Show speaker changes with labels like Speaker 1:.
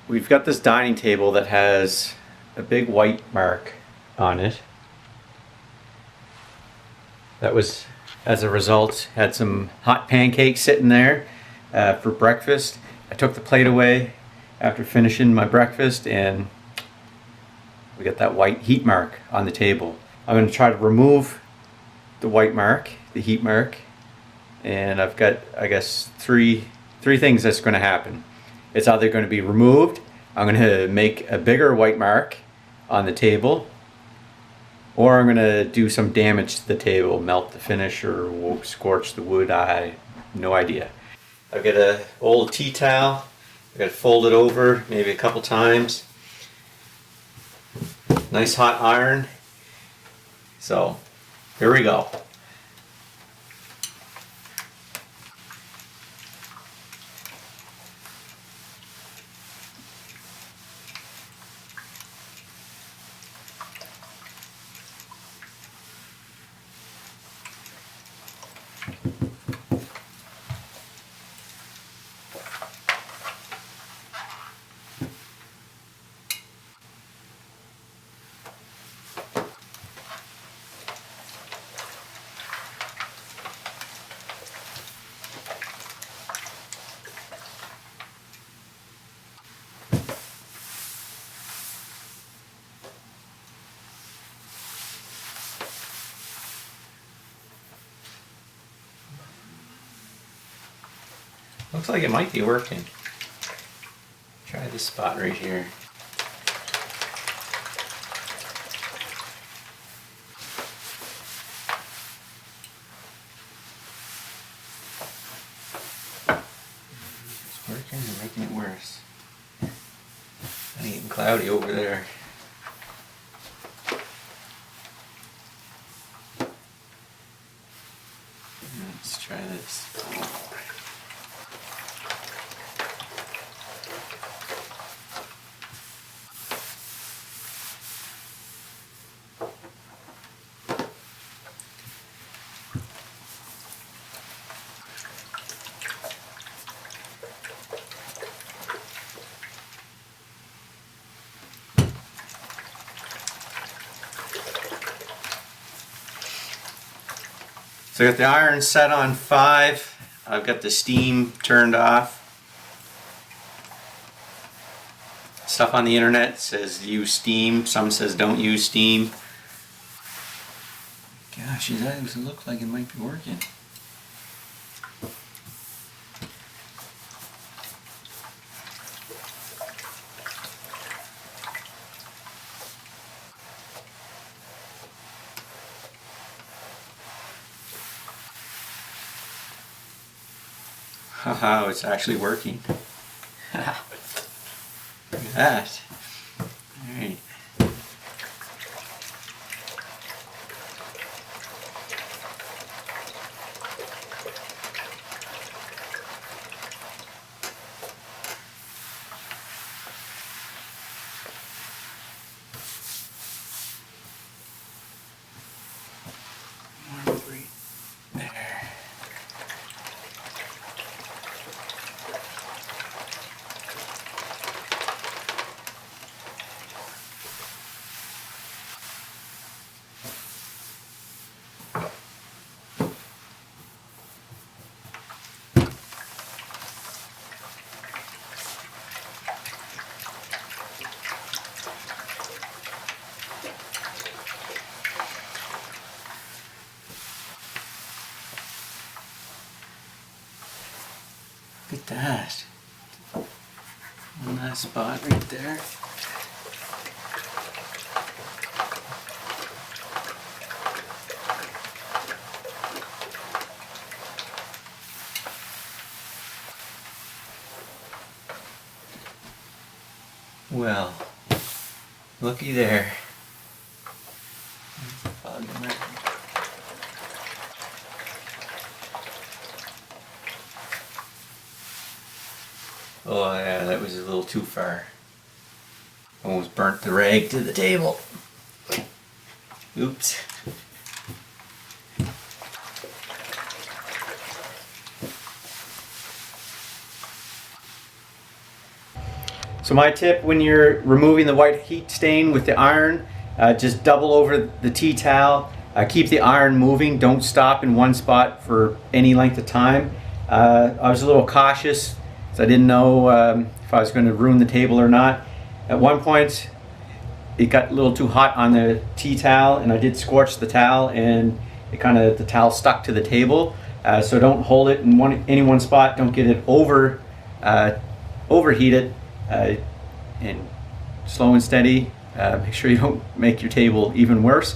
Speaker 1: we've got this dining table that has a big white mark on it. That was, as a result, had some hot pancakes sitting there for breakfast. I took the plate away after finishing my breakfast and we got that white heat mark on the table. I'm going to try to remove the white mark, the heat mark, and I've got, I guess, three things that's going to happen. It's either going to be removed, I'm going to make a bigger white mark on the table, or I'm going to do some damage to the table, melt the finish or scorch the wood. I have no idea. I've got an old tea towel. I've got to fold it over maybe a couple times. Nice hot iron. So here we go. Looks like it might be working. Try this spot right here. It's working and making it worse. It's getting cloudy over there. Let's try this. So I got the iron set on 5. I've got the steam turned off. Stuff on the internet says use steam, some says don't use steam. Gosh, it does look like it might be working. Haha, it's actually working. Look at that. Alright. There. Look at that. One last spot right there. Well, looky there. There's the fog in there. Oh yeah, that was a little too far. Almost burnt the rag to the table. Oops. So my tip when you're removing the white heat stain with the iron, just double over the tea towel. Keep the iron moving. Don't stop in one spot for any length of time. I was a little cautious because I didn't know if I was going to ruin the table or not. At one point, it got a little too hot on the tea towel, and I did scorch the towel, and the towel stuck to the table. So don't hold it in any one spot. Don't get it overheated, and slow and steady. Make sure you don't make your table even worse.